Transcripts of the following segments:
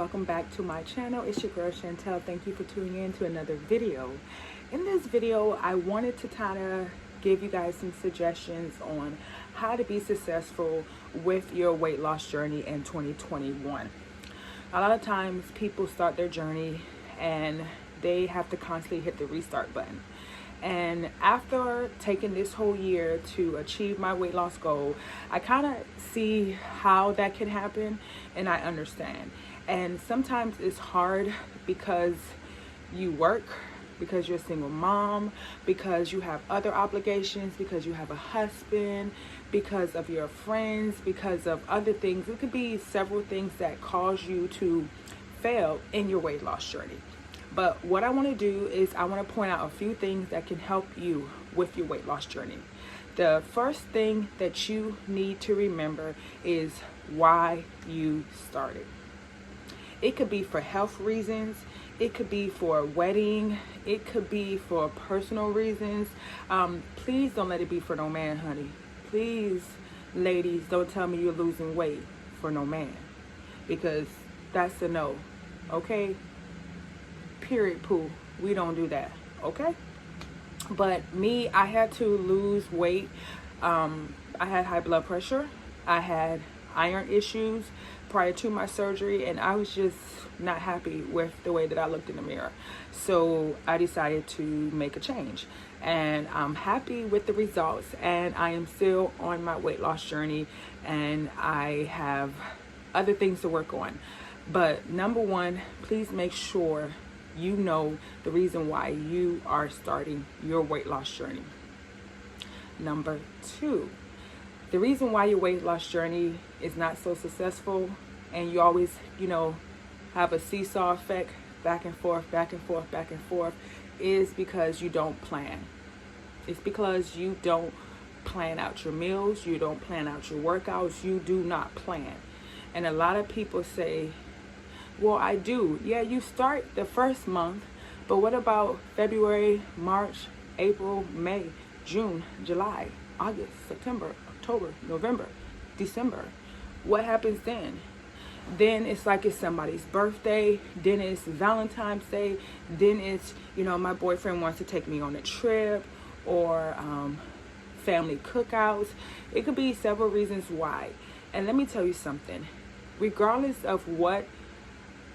welcome back to my channel. It's your girl Chantel. Thank you for tuning in to another video. In this video, I wanted to kind of give you guys some suggestions on how to be successful with your weight loss journey in 2021. A lot of times people start their journey and they have to constantly hit the restart button. And after taking this whole year to achieve my weight loss goal, I kind of see how that can happen, and I understand. And sometimes it's hard because you work, because you're a single mom, because you have other obligations, because you have a husband, because of your friends, because of other things. It could be several things that cause you to fail in your weight loss journey. But what I want to do is I want to point out a few things that can help you with your weight loss journey. The first thing that you need to remember is why you started. It could be for health reasons. It could be for a wedding. It could be for personal reasons. Please don't let it be for no man, honey. Please, ladies, don't tell me you're losing weight for no man, because that's a no, okay? Period, poo. We don't do that, okay? But me, I had to lose weight. I had high blood pressure. I had iron issues prior to my surgery, and I was just not happy with the way that I looked in the mirror. So I decided to make a change, and I'm happy with the results, and I am still on my weight loss journey, and I have other things to work on. But number one, please make sure you know the reason why you are starting your weight loss journey. Number two, the reason why your weight loss journey is not so successful, and you always, have a seesaw effect, back and forth, back and forth, back and forth, is because you don't plan. It's because you don't plan out your meals, you don't plan out your workouts, you do not plan. And a lot of people say, well, I do. Yeah, you start the first month, but what about February, March, April, May, June, July, August, September, October, November, December? What happens then? Then it's like it's somebody's birthday, then it's Valentine's Day, then it's, my boyfriend wants to take me on a trip, or family cookouts. It could be several reasons why. And let me tell you something. Regardless of what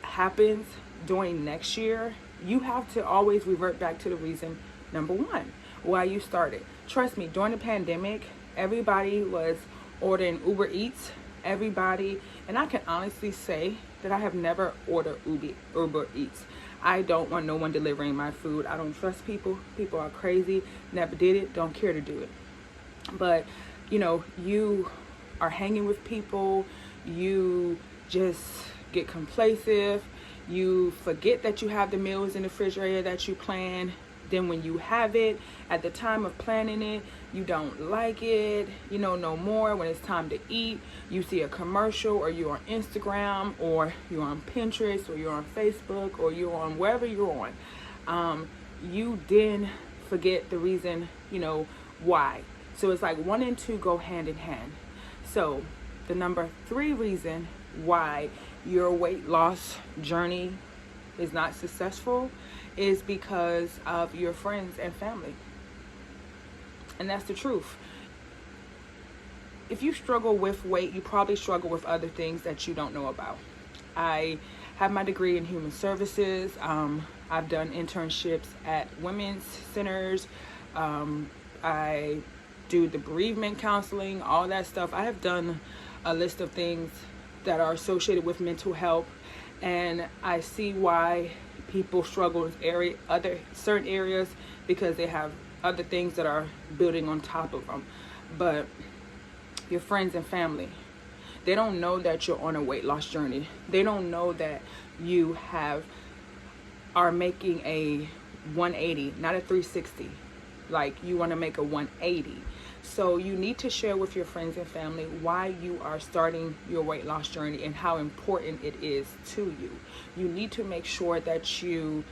happens during next year, you have to always revert back to the reason, number one, why you started. Trust me, during the pandemic, everybody was ordering Uber Eats. Everybody, and I can honestly say that I have never ordered Uber Eats. I don't want no one delivering my food. I don't trust people. People are crazy. Never did it. Don't care to do it. But you are hanging with people. You just get complacent. You forget that you have the meals in the refrigerator that you plan. Then when you have it, at the time of planning it, you don't like it, no more. When it's time to eat, you see a commercial, or you're on Instagram, or you're on Pinterest, or you're on Facebook, or you're on wherever you're on. You then forget the reason, why. So it's like one and two go hand in hand. So the number three reason why your weight loss journey is not successful is because of your friends and family. And that's the truth. If you struggle with weight, you probably struggle with other things that you don't know about. I have my degree in human services. I've done internships at women's centers. I do the bereavement counseling, all that stuff. I have done a list of things that are associated with mental health, and I see why people struggle in certain areas, because they have other things that are building on top of them. But your friends and family, they don't know that you're on a weight loss journey. They don't know that you are making a 180, not a 360. Like, you want to make a 180. So you need to share with your friends and family why you are starting your weight loss journey and how important it is to you. You need to make sure that you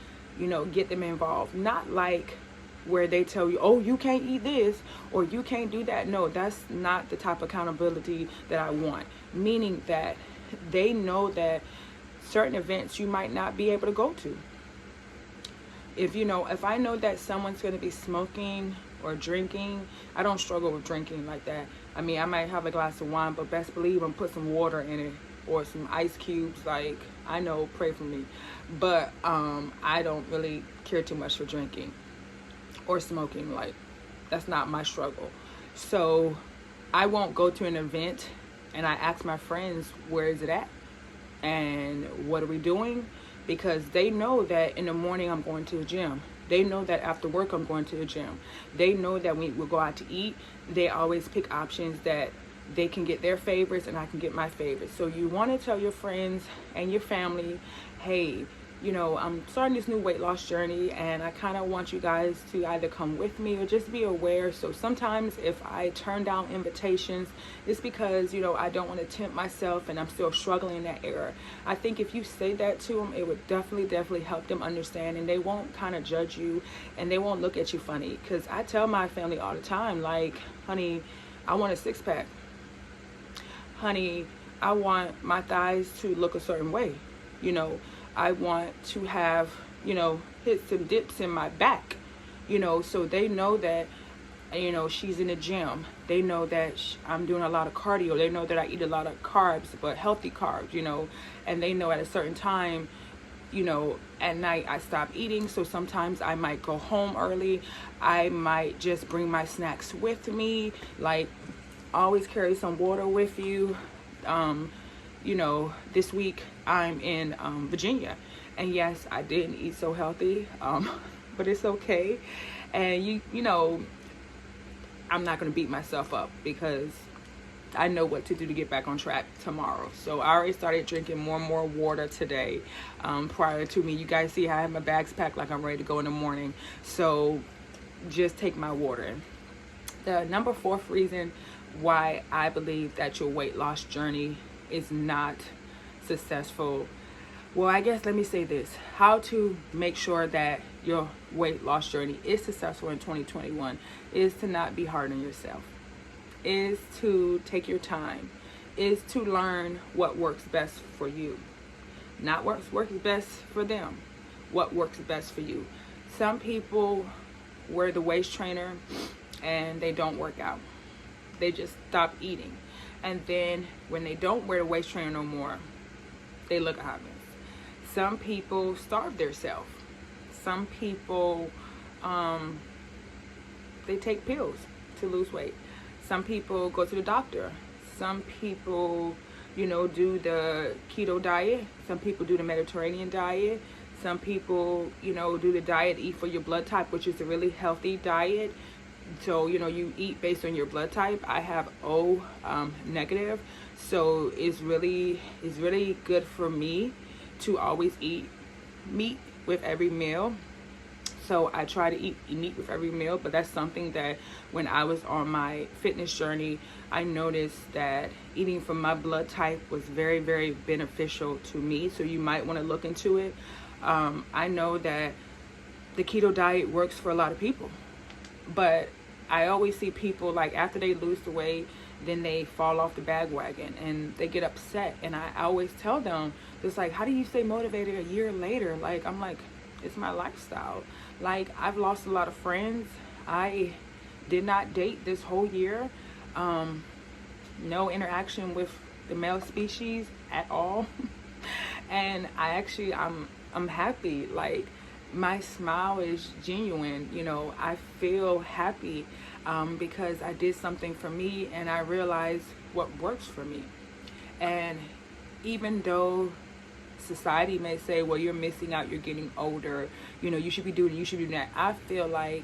get them involved. Not like where they tell you, oh, you can't eat this or you can't do that. No, that's not the type of accountability that I want. Meaning that they know that certain events you might not be able to go to. If I know that someone's going to be smoking or drinking, I don't struggle with drinking like that. I mean, I might have a glass of wine, but best believe I'm put some water in it or some ice cubes. Like, I know, pray for me. But I don't really care too much for drinking or smoking. Like, that's not my struggle. So I won't go to an event and I ask my friends, where is it at? And what are we doing? Because they know that in the morning I'm going to the gym. They know that after work I'm going to the gym. They know that when we go out to eat, they always pick options that they can get their favorites and I can get my favorites. So you want to tell your friends and your family, hey, I'm starting this new weight loss journey and I kind of want you guys to either come with me or just be aware. So sometimes if I turn down invitations, it's because, I don't want to tempt myself and I'm still struggling in that area. I think if you say that to them, it would definitely help them understand, and they won't kind of judge you and they won't look at you funny. Because I tell my family all the time, like, honey, I want a six-pack. Honey, I want my thighs to look a certain way. I want to have, hit some dips in my back, so they know that, she's in the gym. They know that I'm doing a lot of cardio. They know that I eat a lot of carbs, but healthy carbs, and they know at a certain time, at night I stop eating. So sometimes I might go home early. I might just bring my snacks with me. Like, always carry some water with you. This week I'm in Virginia, and yes, I didn't eat so healthy, but it's okay. And I'm not going to beat myself up because I know what to do to get back on track tomorrow. So I already started drinking more and more water today. Prior to me, you guys see I have my bags packed like I'm ready to go in the morning. So just take my water. The number 4th reason why I believe that your weight loss journey is not successful. Well, I guess let me say this. How to make sure that your weight loss journey is successful in 2021 is to not be hard on yourself. Is to take your time. Is to learn what works best for you. Not what works best for them. What works best for you. Some people wear the waist trainer and they don't work out. They just stop eating. And then when they don't wear the waist trainer no more, they look obvious. Some people starve themselves. Some people, they take pills to lose weight. Some people go to the doctor. Some people, do the keto diet. Some people do the Mediterranean diet. Some people, do the diet, eat for your blood type, which is a really healthy diet. So, you eat based on your blood type. I have O negative. So it's really good for me to always eat meat with every meal. So I try to eat meat with every meal, but that's something that when I was on my fitness journey, I noticed that eating from my blood type was very, very beneficial to me. So you might want to look into it. I know that the keto diet works for a lot of people, but I always see people, like, after they lose the weight, then they fall off the bandwagon and they get upset. And I always tell them, it's like, how do you stay motivated a year later? Like, I'm like, it's my lifestyle. Like, I've lost a lot of friends. I did not date this whole year. No interaction with the male species at all. And I'm happy. Like, my smile is genuine. I feel happy because I did something for me and I realized what works for me. And even though society may say, well, you're missing out, you're getting older, you should be doing that, I feel like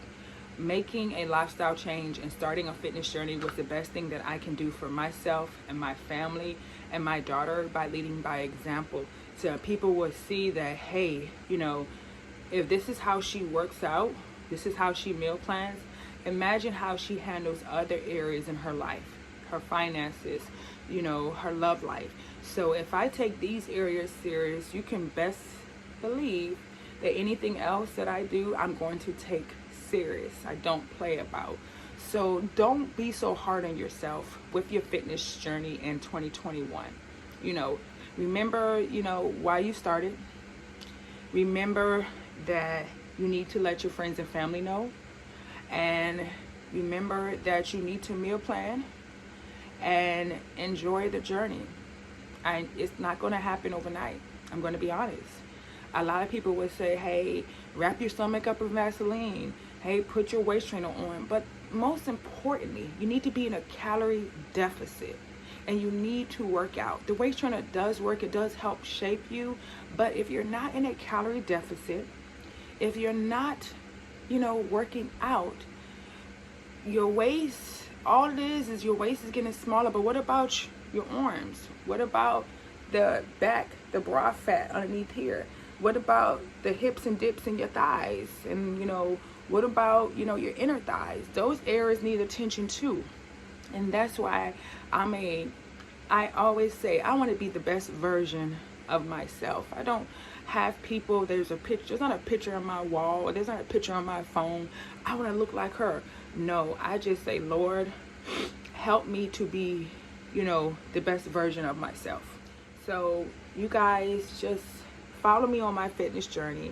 making a lifestyle change and starting a fitness journey was the best thing that I can do for myself and my family and my daughter, by leading by example. So people will see that, hey, if this is how she works out, this is how she meal plans, imagine how she handles other areas in her life, her finances, her love life. So if I take these areas serious, you can best believe that anything else that I do, I'm going to take serious. I don't play about. So don't be so hard on yourself with your fitness journey in 2021. Remember, why you started. Remember that you need to let your friends and family know. And remember that you need to meal plan and enjoy the journey. And it's not going to happen overnight. I'm going to be honest. A lot of people would say, hey, wrap your stomach up with Vaseline. Hey, put your waist trainer on. But most importantly, you need to be in a calorie deficit. And you need to work out. The waist trainer does work. It does help shape you. But if you're not in a calorie deficit, if you're not, working out, your waist, all it is your waist is getting smaller. But what about your arms? What about the back, the bra fat underneath here? What about the hips and dips in your thighs? And, what about, your inner thighs? Those areas need attention too. And that's why I always say I want to be the best version of myself. I don't have people, there's not a picture on my wall, or there's not a picture on my phone. I want to look like her. No, I just say, Lord, help me to be, the best version of myself. So you guys just follow me on my fitness journey.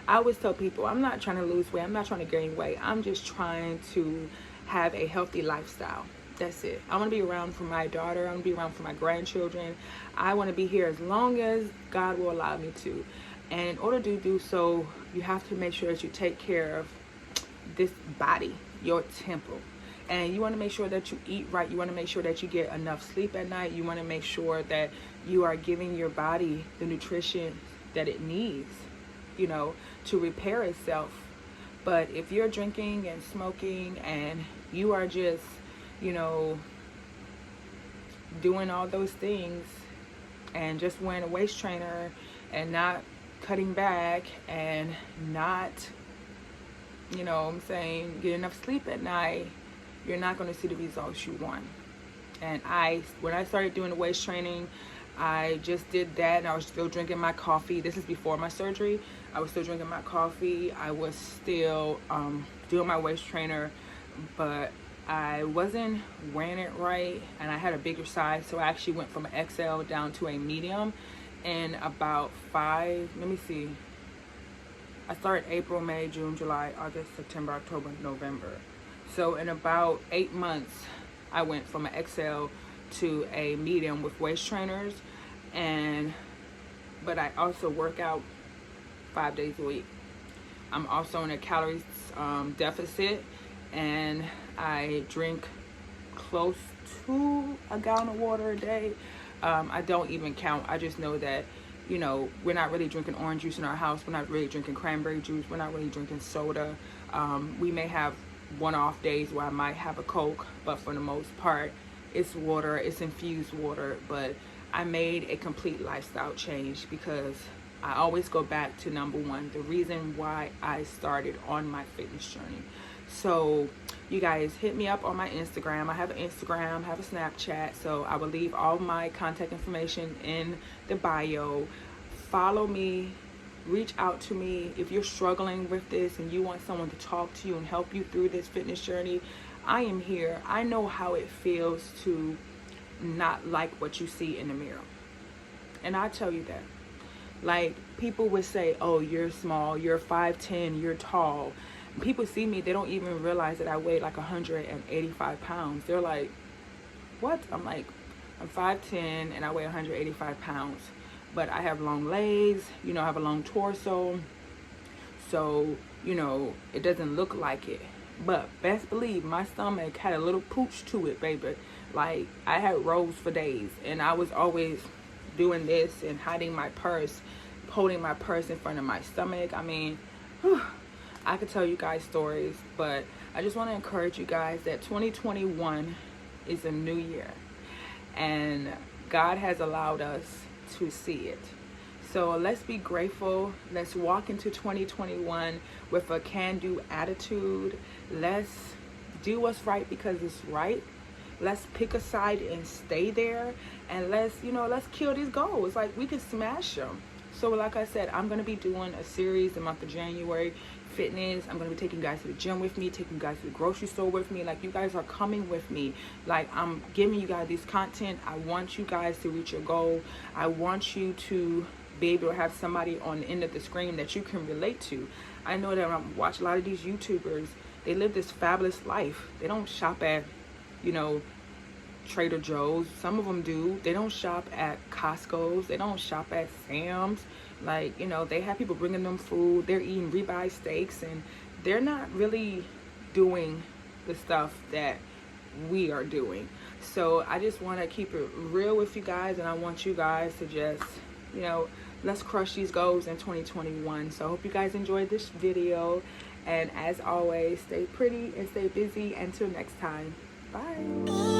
I always tell people, I'm not trying to lose weight. I'm not trying to gain weight. I'm just trying to have a healthy lifestyle. That's it. I want to be around for my daughter. I want to be around for my grandchildren. I want to be here as long as God will allow me to. And in order to do so, you have to make sure that you take care of this body, your temple. And you want to make sure that you eat right. You want to make sure that you get enough sleep at night. You want to make sure that you are giving your body the nutrition that it needs, to repair itself. But if you're drinking and smoking and you are just doing all those things and just wearing a waist trainer and not cutting back and not, getting enough sleep at night, you're not going to see the results you want. And when I started doing the waist training, I just did that, and I was still drinking my coffee. This is before my surgery. I was still drinking my coffee. I was still doing my waist trainer, but I wasn't wearing it right, and I had a bigger size, so I actually went from an XL down to a medium in about I started April, May, June, July, August, September, October, November. So in about 8 months, I went from an XL to a medium with waist trainers, but I also work out 5 days a week. I'm also in a calories deficit, and I drink close to a gallon of water a day. I don't even count. I just know that, we're not really drinking orange juice in our house. We're not really drinking cranberry juice. We're not really drinking soda. We may have one-off days where I might have a Coke, but for the most part, it's water. It's infused water. But I made a complete lifestyle change because I always go back to number one, the reason why I started on my fitness journey. So you guys hit me up on my Instagram. I have an Instagram, I have a Snapchat, so I will leave all my contact information in the bio. Follow me, reach out to me if you're struggling with this and you want someone to talk to you and help you through this fitness journey. I am here. I know how it feels to not like what you see in the mirror, and I tell you that. Like, people would say, oh, you're small, you're 5'10", you're tall. People see me, they don't even realize that I weigh like 185 pounds. They're like, what? I'm like, I'm 5'10" and I weigh 185 pounds. But I have long legs, I have a long torso. So, it doesn't look like it. But best believe my stomach had a little pooch to it, baby. Like, I had rolls for days, and I was always doing this and hiding my purse, holding my purse in front of my stomach. I mean, I could tell you guys stories, but I just want to encourage you guys that 2021 is a new year, and God has allowed us to see it. So let's be grateful. Let's walk into 2021 with a can-do attitude. Let's do what's right because it's right. Let's pick a side and stay there, and let's kill these goals. Like, we can smash them. So like I said, I'm going to be doing a series the month of January fitness. I'm going to be taking you guys to the gym with me, taking you guys to the grocery store with me. Like, you guys are coming with me. Like, I'm giving you guys this content. I want you guys to reach your goal. I want you to be able to have somebody on the end of the screen that you can relate to. I know that when I watch a lot of these YouTubers, they live this fabulous life. They don't shop at, you know, Trader Joe's. Some of them do. They don't shop at Costco's. They don't shop at Sam's. Like, you know, they have people bringing them food. They're eating ribeye steaks, and they're not really doing the stuff that we are doing. So I just want to keep it real with you guys, and I want you guys to just, you know, let's crush these goals in 2021. So I hope you guys enjoyed this video, and as always, stay pretty and stay busy. Until next time, bye.